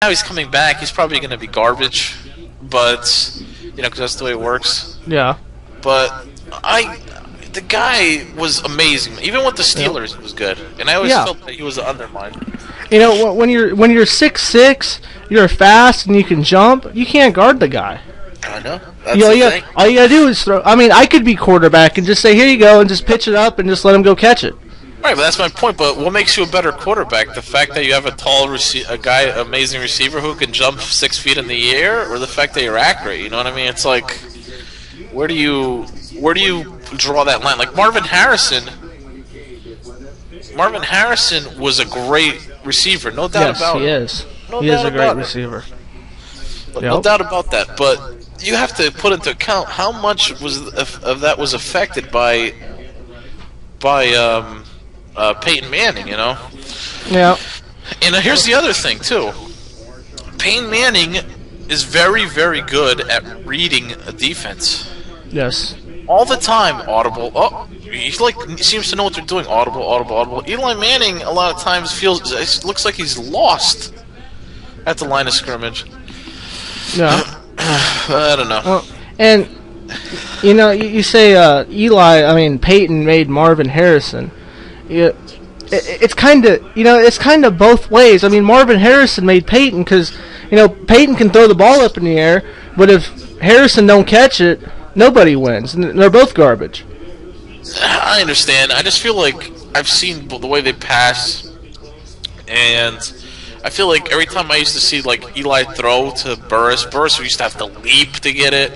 now he's coming back. He's probably going to be garbage, but because that's the way it works. Yeah. But the guy was amazing. Even with the Steelers, he was good, and I always felt that he was undermined. When you're 6'6", you're fast and you can jump. You can't guard the guy. I know. That's the thing. All you gotta do is throw. I mean, I could be quarterback and just say, "Here you go," and just pitch it up and just let him go catch it. Right, but that's my point. But what makes you a better quarterback? The fact that you have amazing receiver who can jump 6 feet in the air, or the fact that you're accurate? You know what I mean? It's like, where do you draw that line? Like Marvin Harrison. Marvin Harrison was a great receiver, no doubt about it. Yes, he is a great receiver. No doubt about that. But you have to put into account how much of that was affected by Peyton Manning, Yeah. And here's the other thing too. Peyton Manning is very, very good at reading a defense. Yes. All the time, audible. Oh, he seems to know what they're doing. Audible, audible, audible. Eli Manning a lot of times looks like he's lost at the line of scrimmage. Yeah. I don't know. Well, and you say Peyton made Marvin Harrison. It's kind of both ways. I mean, Marvin Harrison made Peyton because Peyton can throw the ball up in the air, but if Harrison don't catch it, nobody wins. And they're both garbage. I understand. I just feel like I've seen the way they pass, and I feel like every time I used to see Eli throw to Burris used to have to leap to get it,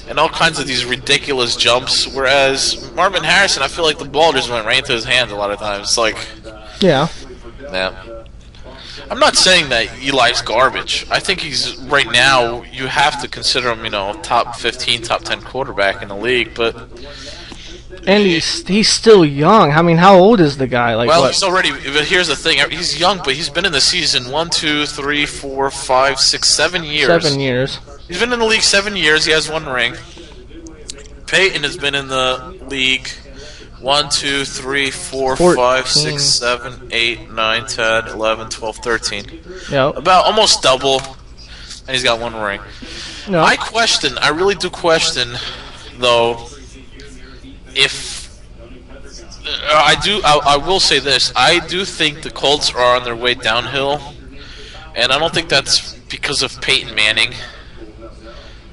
and all kinds of these ridiculous jumps. Whereas Marvin Harrison, I feel like the ball just went right into his hands a lot of times. It's like, yeah. I'm not saying that Eli's garbage. I think he's right now. You have to consider him, top 15, top 10 quarterback in the league, but. And he's still young. I mean, how old is the guy? He's already. But here's the thing: he's young, but he's been in the season 1, 2, 3, 4, 5, 6, 7 years. 7 years. He's been in the league 7 years. He has 1 ring. Peyton has been in the league 1, 2, 3, 4, 5, 6, 7, 8, 9, 10, 11, 12, 13. Yep. About almost double, and he's got 1 ring. No. I really do question, though. If I will say this. I do think the Colts are on their way downhill, and I don't think that's because of Peyton Manning.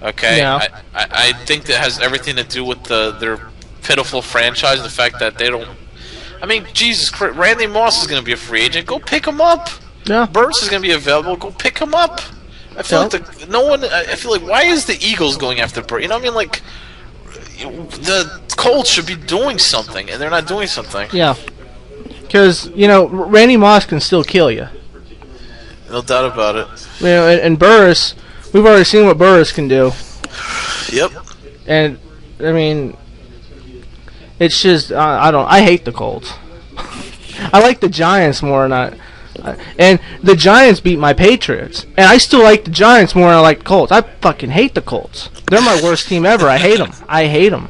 Okay, yeah. I think that has everything to do with their pitiful franchise, the fact that they don't. I mean, Jesus Christ, Randy Moss is going to be a free agent. Go pick him up. Yeah. Burns is going to be available. Go pick him up. I feel I feel like why is the Eagles going after Burns? You know what I mean? Like. The Colts should be doing something, and they're not doing something. Yeah, because Randy Moss can still kill you. No doubt about it. And Burris, we've already seen what Burris can do. Yep. And I mean, it's just I hate the Colts. I like the Giants more than and the Giants beat my Patriots, and I still like the Giants more than I like the Colts. I fucking hate the Colts. They're my worst team ever. I hate them. I hate them.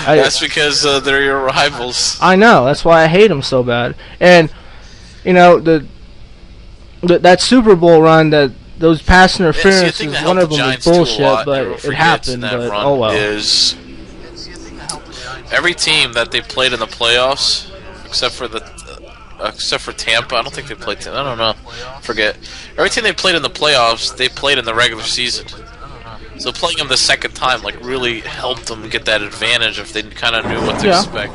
That's because they're your rivals. I know. That's why I hate them so bad. And that Super Bowl run, those pass interferences, one of them was bullshit, but it happened. But oh well. Is every team that they played in the playoffs, except for Tampa. I don't think they played Tampa. I don't know. Forget. Every team they played in the playoffs, they played in the regular season. So playing them the second time really helped them get that advantage if they kind of knew what to expect.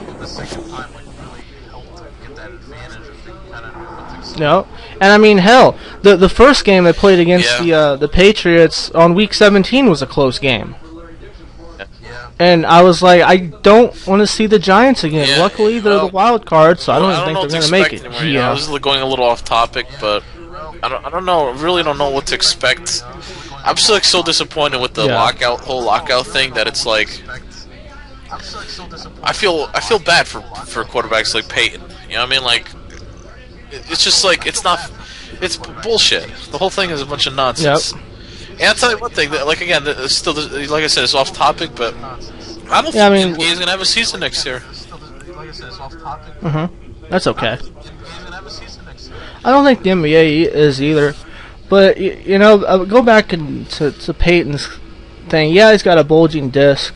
No, and I mean, hell, the first game they played against the Patriots on Week 17 was a close game. And I was like, I don't want to see the Giants again. Yeah, Luckily, they're the wild card, so I don't think they're going to make it. I was going a little off topic, but I don't know. I really don't know what to expect. I'm still so disappointed with the whole lockout thing that it's like. I feel bad for quarterbacks like Peyton. You know what I mean? Like, it's just like it's bullshit. The whole thing is a bunch of nonsense. Yep. And I'll tell you one thing. Like again, still like I said, it's off topic, but I don't think he's gonna have a season next year. That's okay. I don't think the NBA is either. But you know, go back to Peyton's thing. Yeah, he's got a bulging disc.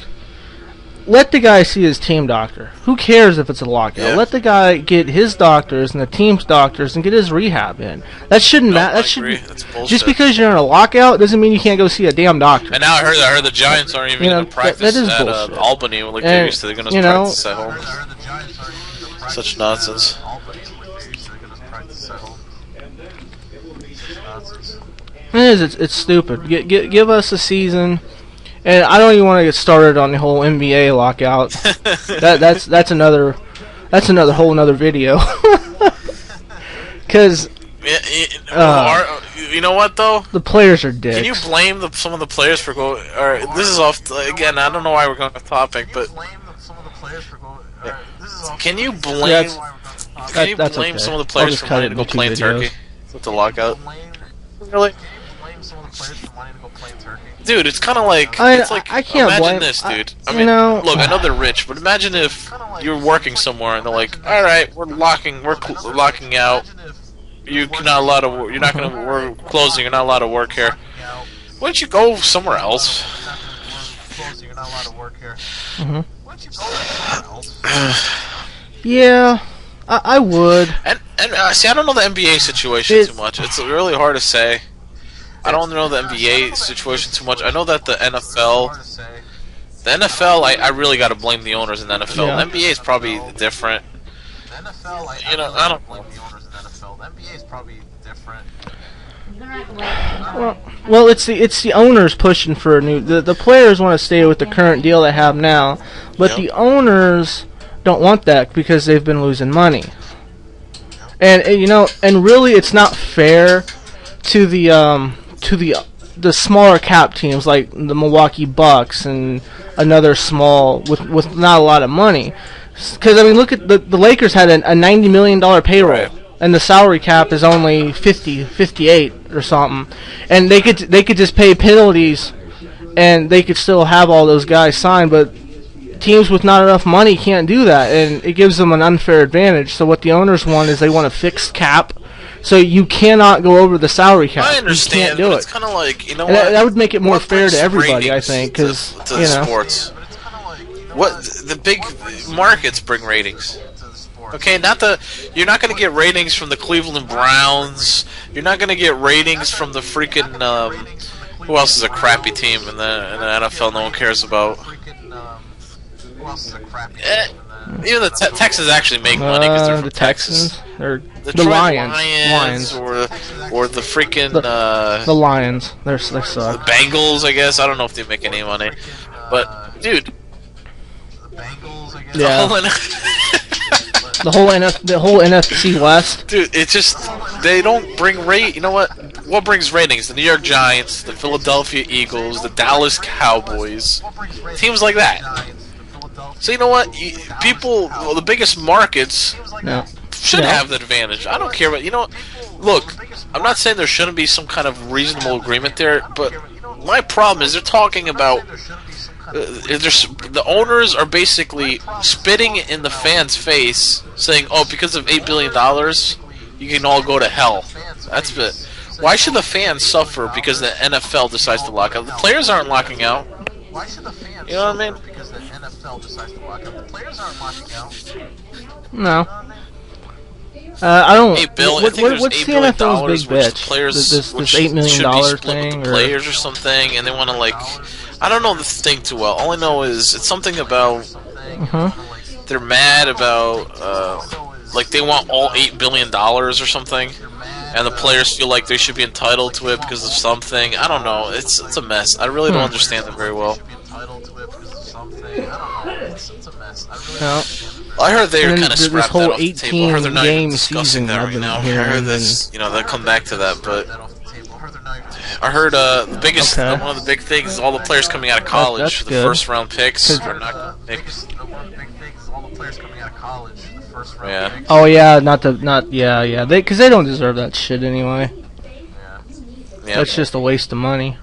Let the guy see his team doctor. Who cares if it's a lockout? Yeah. Let the guy get his doctors and the team's doctors and get his rehab in. That shouldn't matter. That should just because you're in a lockout doesn't mean you can't go see a damn doctor. And now I heard the Giants aren't even going to practice that is at bullshit. Albany like they used to. They're going to practice at home. Such nonsense. It is. It's stupid. Give us a season. And I don't even want to get started on the whole NBA lockout. That's another whole another video. Because you know what though, the players are dicks. Can you blame some of the players for going? Or this is off again. I don't know why we're going off topic, but can you blame? Can you blame some of the players for wanting to go play in Turkey with the lockout? Really? Dude, it's kind of like I can't imagine blame this, dude. I you mean, know, look, I know they're rich, but imagine if you're working somewhere and they're like, "All right, we're locking out. You're not allowed to. You're not gonna. We're closing. You're not allowed to work here. Why don't you go somewhere else?" Yeah, I would. And see, I don't know the NBA situation too much. It's really hard to say. I don't know the NBA situation too much. I know that the NFL, I really got to blame the owners in the NFL. Yeah. The NBA is probably different. You know, I don't know. Well, it's the owners pushing for a new. The players want to stay with the current deal they have now, but the owners don't want that because they've been losing money. And you know, and really, it's not fair to the smaller cap teams like the Milwaukee Bucks and another small with not a lot of money. Because I mean, look at the Lakers had a $90 million payroll. Right. And the salary cap is only 58 or something, and they could just pay penalties, and they could still have all those guys signed. But teams with not enough money can't do that, and it gives them an unfair advantage. So what the owners want is they want a fixed cap, so you cannot go over the salary cap. I understand, you can't do but it. it's kind of like, you know And what? that would make it more What fair to brings everybody, I ratings think, because to the sports. What the big markets bring ratings. Okay, you're not going to get ratings from the Cleveland Browns. You're not going to get ratings from the freaking who else is a crappy team in the NFL no one cares about. Even the Texans actually make money because they're from the Texans or the Lions, or the freaking the Lions. They suck. The Bengals, I guess. I don't know if they make any money, but dude, yeah. The whole NFC West. Dude, it's just they don't bring rate. You know what? What brings ratings? The New York Giants, the Philadelphia Eagles, the Dallas Cowboys, teams like that. So you know what? The biggest markets should have the advantage. I don't care, but you know what? Look, I'm not saying there shouldn't be some kind of reasonable agreement there, but my problem is they're talking about. The owners are basically spitting in the fans' face, saying, "Oh, because of $8 billion, you can all go to hell." That's it. Why should the fans suffer because the NFL decides to lock out? The players aren't locking out. You know what I mean? No. I don't. Hey, Bill, what's the NFL's big bitch? Players, this $8 million thing, or players or something, and they want to I don't know the thing too well. All I know is it's something about they're mad about they want all $8 billion or something, and the players feel like they should be entitled to it because of something. I don't know. It's a mess. I really don't understand it very well. No. I heard they're kind of this scrapped whole that off the table. I heard they're not even 18-game discussing season that I've right been now. I hearing, heard this, they'll come back to that, but I heard the biggest, one of the big things is all the players coming out of college, that's the good. first round picks are not pick. Yeah. Oh yeah, yeah. Because they don't deserve that shit anyway. Yeah. That's just a waste of money.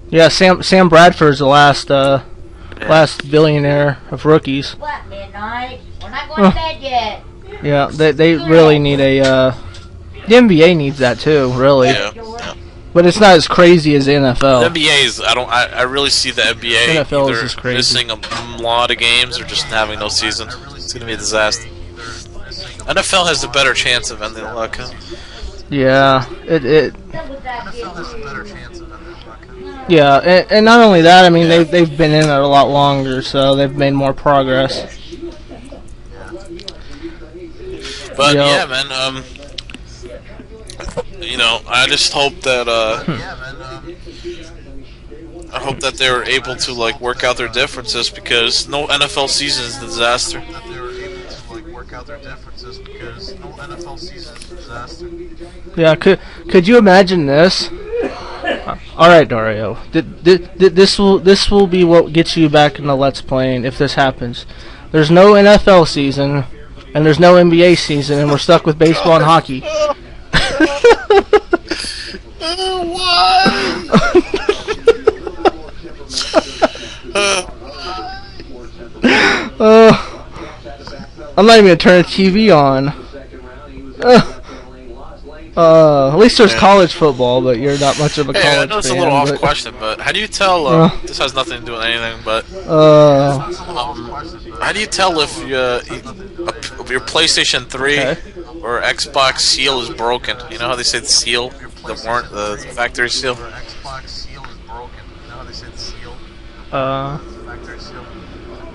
Yeah, Sam Bradford's the last billionaire of rookies. What, midnight? We're not going to bed yet. Yeah, they really need a The NBA needs that too, really. Yeah. Yeah. But it's not as crazy as the NFL. The NBA is. I really see the NBA NFL is either just crazy. missing a lot of games or just having no season. It's gonna be a disaster. NFL has the better chance of ending the lockout. Yeah, Yeah, and not only that, I mean they've been in it a lot longer, so they've made more progress. But Yep. yeah, man. I just hope that I hope that they were able to like work out their differences, because no NFL season is a disaster. Yeah, could you imagine this? All right, Dario. This will be what gets you back into Let's Playing if this happens. There's no NFL season, and there's no NBA season, and we're stuck with baseball and hockey. I'm not even gonna turn the TV on. At least there's college football, but you're not much of a college Hey, I know it's fan. a little off but, question, but how do you tell? This has nothing to do with anything, but how do you tell if your PlayStation 3 or Xbox seal is broken? You know how they say the seal, the factory seal.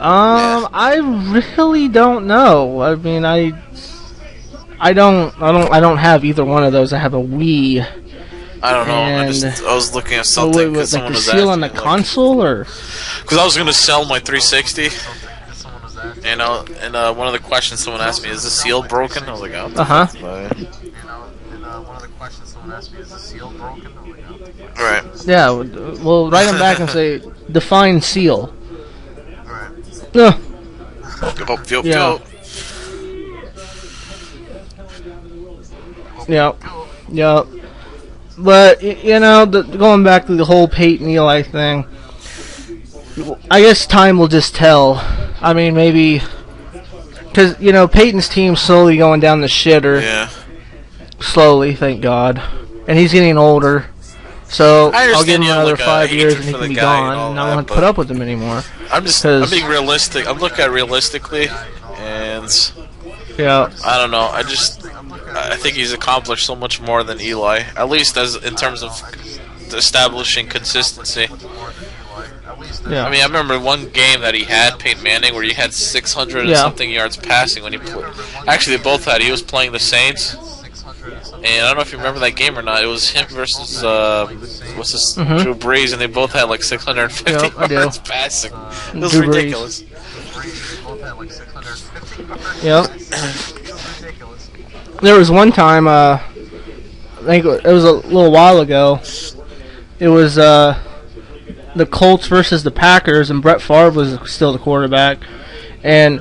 I really don't know. I mean, I don't have either one of those. I have a Wii. I don't know. I was looking at something. Like the seal on the console, or because I was gonna sell my 360. And one of the questions someone asked me, is the seal broken? I was like, oh. Alright. Yeah, we'll write them back and say, define seal. Yep. Yep. But, going back to the whole Peyton Eli thing, I guess time will just tell. I mean, maybe... Because, Peyton's team's slowly going down the shitter. Yeah. Slowly, thank God. And he's getting older. So, I'll give him another 5 years and he can be gone. And I won't put up with him anymore. I'm being realistic. I'm looking at it realistically. And... Yeah. I don't know. I think he's accomplished so much more than Eli. At least in terms of establishing consistency. Yeah. I mean, I remember one game that he had, Peyton Manning, where he had 600 and something yards passing when he played. Actually, they both had. He was playing the Saints. And I don't know if you remember that game or not. It was him versus Drew Brees, and they both had like 650 yards passing. It was Drew ridiculous. Yep. There was one time, I think it was a little while ago. It was the Colts versus the Packers, and Brett Favre was still the quarterback. And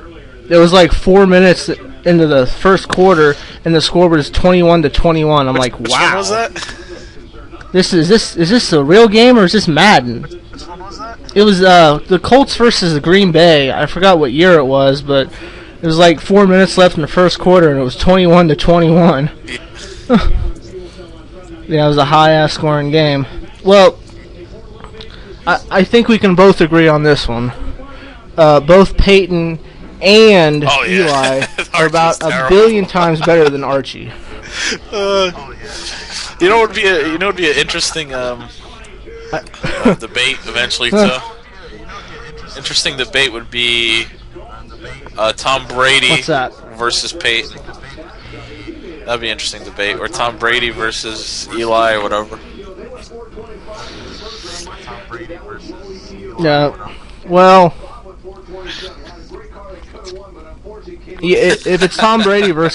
it was like 4 minutes into the first quarter, and the score was 21-21. I'm like, wow. Which one was that? Is this a real game, or is this Madden? Which one was that? It was the Colts versus the Green Bay. I forgot what year it was, but it was like 4 minutes left in the first quarter, and it was 21-21. Yeah, it was a high-ass scoring game. Well, I think we can both agree on this one. Both Peyton and Eli are about a billion times better than Archie. You know what would be an interesting debate eventually too. Interesting debate would be Tom Brady versus Peyton. That'd be an interesting debate, or Tom Brady versus Eli or whatever. Yeah. Well, if it's Tom Brady versus